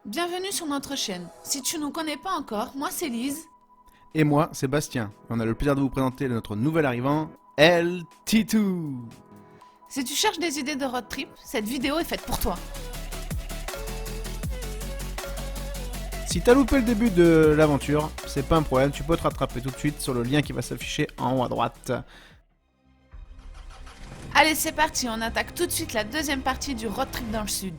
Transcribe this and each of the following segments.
Bienvenue sur notre chaîne. Si tu ne nous connais pas encore, moi c'est Lise. Et moi, c'est Bastien. On a le plaisir de vous présenter notre nouvel arrivant, LT2. Si tu cherches des idées de road trip, cette vidéo est faite pour toi. Si t'as loupé le début de l'aventure, c'est pas un problème, tu peux te rattraper tout de suite sur le lien qui va s'afficher en haut à droite. Allez, c'est parti, on attaque tout de suite la deuxième partie du road trip dans le sud.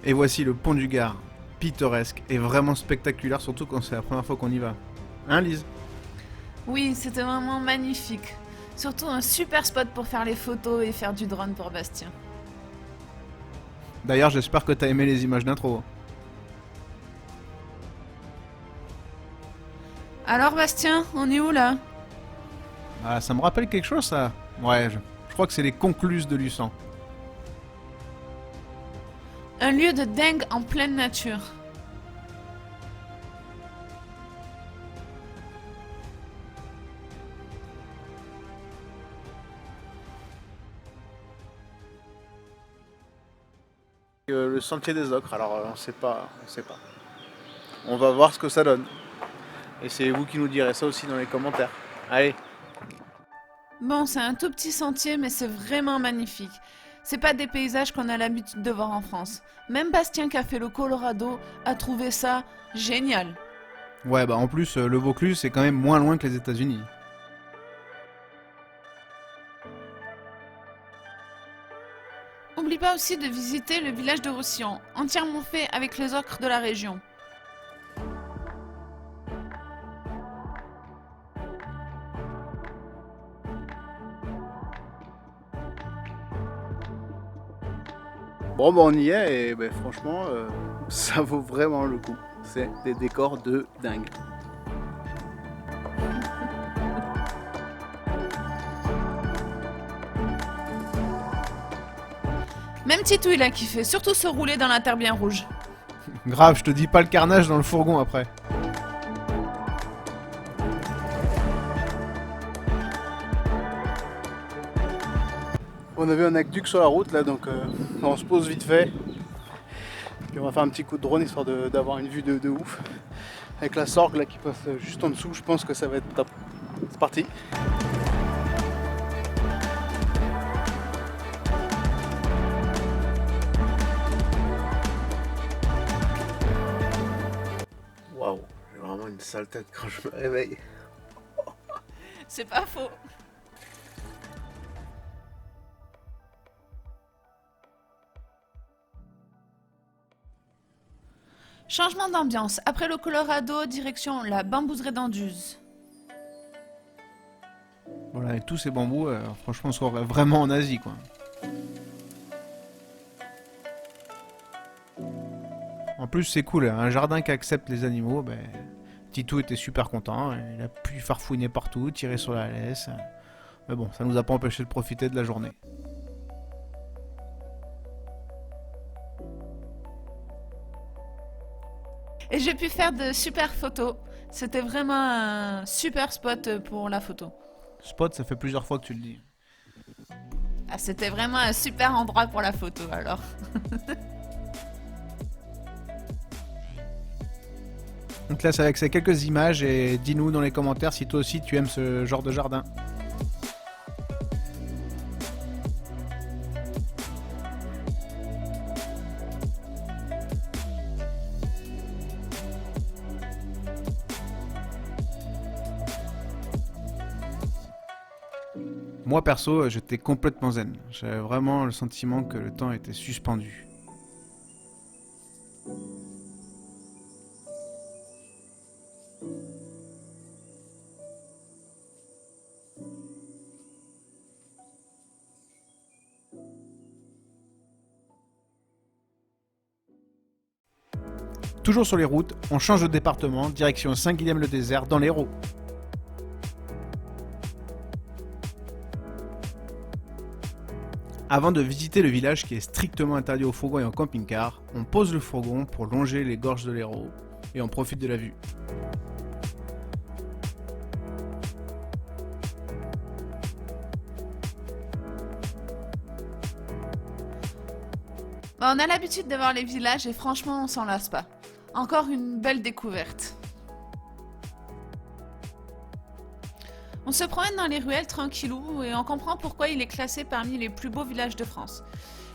Et voici le pont du Gard, pittoresque et vraiment spectaculaire, surtout quand c'est la première fois qu'on y va. Hein, Lise? Oui, c'était vraiment magnifique. Surtout un super spot pour faire les photos et faire du drone pour Bastien. D'ailleurs, j'espère que t'as aimé les images d'intro. Alors Bastien, on est où là? Ah, ça me rappelle quelque chose, ça? Ouais, je crois que c'est les concluses de Luçon. Un lieu de dingue en pleine nature. Le sentier des ocres, alors on sait pas. On va voir ce que ça donne. Et c'est vous qui nous direz ça aussi dans les commentaires. Allez. Bon, c'est un tout petit sentier, mais c'est vraiment magnifique. C'est pas des paysages qu'on a l'habitude de voir en France. Même Bastien qui a fait le Colorado a trouvé ça génial. Ouais, bah en plus, le Vaucluse, c'est quand même moins loin que les États-Unis. Oublie pas aussi de visiter le village de Roussillon, entièrement fait avec les ocres de la région. Bon, bah on y est et bah, franchement, ça vaut vraiment le coup. C'est des décors de dingue. Même Titou il a kiffé, surtout se rouler dans la terre bien rouge. Grave, je te dis pas le carnage dans le fourgon après. On a vu un aqueduc sur la route là, donc on se pose vite fait. Puis on va faire un petit coup de drone histoire d'avoir une vue de ouf. Avec la Sorgue là qui passe juste en dessous, je pense que ça va être top. C'est parti. Waouh, j'ai vraiment une sale tête quand je me réveille. C'est pas faux. Changement d'ambiance. Après le Colorado, direction la bambouserie d'Anduze. Voilà, et tous ces bambous, franchement, on se croirait vraiment en Asie quoi. En plus, c'est cool, un jardin qui accepte les animaux. Ben, Titou était super content, il a pu farfouiner partout, tirer sur la laisse. Mais bon, ça nous a pas empêché de profiter de la journée. Et j'ai pu faire de super photos. C'était vraiment un super spot pour la photo. Spot, ça fait plusieurs fois que tu le dis. Ah, c'était vraiment un super endroit pour la photo alors. On te laisse avec ces quelques images et dis-nous dans les commentaires si toi aussi tu aimes ce genre de jardin. Moi perso, j'étais complètement zen. J'avais vraiment le sentiment que le temps était suspendu. Toujours sur les routes, on change de département, direction Saint-Guilhem-le-Désert dans l'Hérault. Avant de visiter le village qui est strictement interdit aux fourgons et aux camping-cars, on pose le fourgon pour longer les gorges de l'Hérault et on profite de la vue. Bah, on a l'habitude de voir les villages et franchement, on s'en lasse pas. Encore une belle découverte. On se promène dans les ruelles tranquillou et on comprend pourquoi il est classé parmi les plus beaux villages de France.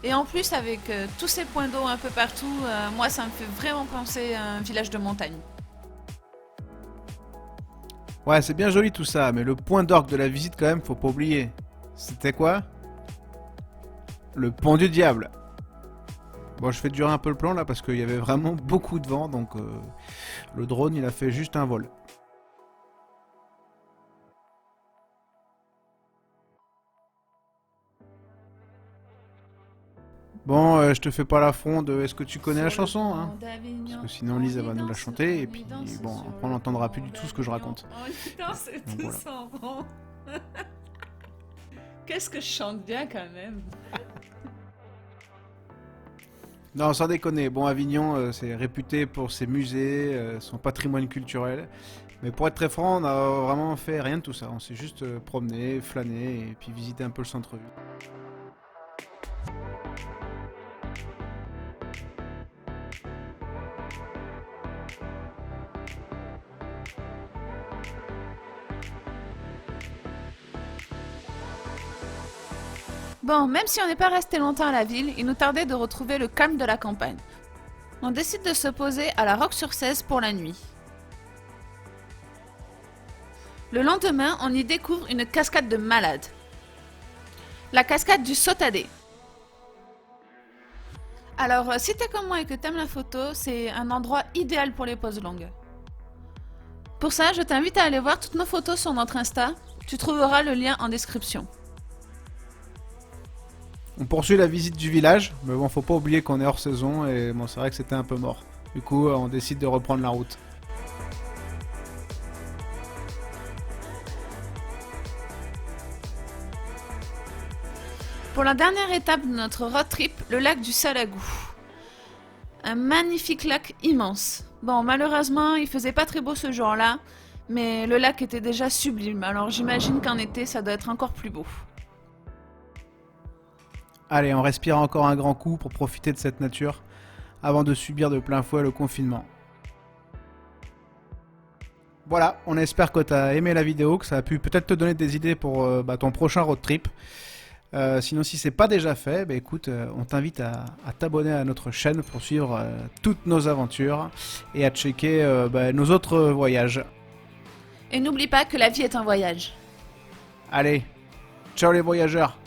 Et en plus, avec tous ces points d'eau un peu partout, moi ça me fait vraiment penser à un village de montagne. Ouais, c'est bien joli tout ça, mais le point d'orgue de la visite quand même, faut pas oublier. C'était quoi? Le pont du diable. Bon, je fais durer un peu le plan là parce qu'il y avait vraiment beaucoup de vent, donc le drone il a fait juste un vol. Bon, je te fais pas l'affront de est-ce que tu connais la chanson, hein? Parce que sinon Lise elle va nous la chanter et puis bon, après on n'entendra plus du tout ce que je raconte. Oh putain, c'est Donc, tout voilà. sans rond. Qu'est-ce que je chante bien quand même. Non, sans déconner. Bon, Avignon, c'est réputé pour ses musées, son patrimoine culturel. Mais pour être très franc, on n'a vraiment fait rien de tout ça. On s'est juste promené, flâné et puis visité un peu le centre-ville. Bon, même si on n'est pas resté longtemps à la ville, il nous tardait de retrouver le calme de la campagne. On décide de se poser à la Roque-sur-Cèze pour la nuit. Le lendemain, on y découvre une cascade de malade. La cascade du Sautadé. Alors, si t'es comme moi et que t'aimes la photo, c'est un endroit idéal pour les poses longues. Pour ça, je t'invite à aller voir toutes nos photos sur notre Insta. Tu trouveras le lien en description. On poursuit la visite du village, mais bon, faut pas oublier qu'on est hors saison et bon, c'est vrai que c'était un peu mort. Du coup, on décide de reprendre la route. Pour la dernière étape de notre road trip, le lac du Salagou. Un magnifique lac immense. Bon, malheureusement, il faisait pas très beau ce jour-là, mais le lac était déjà sublime, alors j'imagine qu'en été, ça doit être encore plus beau. Allez, on respire encore un grand coup pour profiter de cette nature avant de subir de plein fouet le confinement. Voilà, on espère que tu as aimé la vidéo, que ça a pu peut-être te donner des idées pour ton prochain road trip. Sinon, si c'est pas déjà fait, écoute, on t'invite à t'abonner à notre chaîne pour suivre toutes nos aventures et à checker nos autres voyages. Et n'oublie pas que la vie est un voyage. Allez, ciao les voyageurs!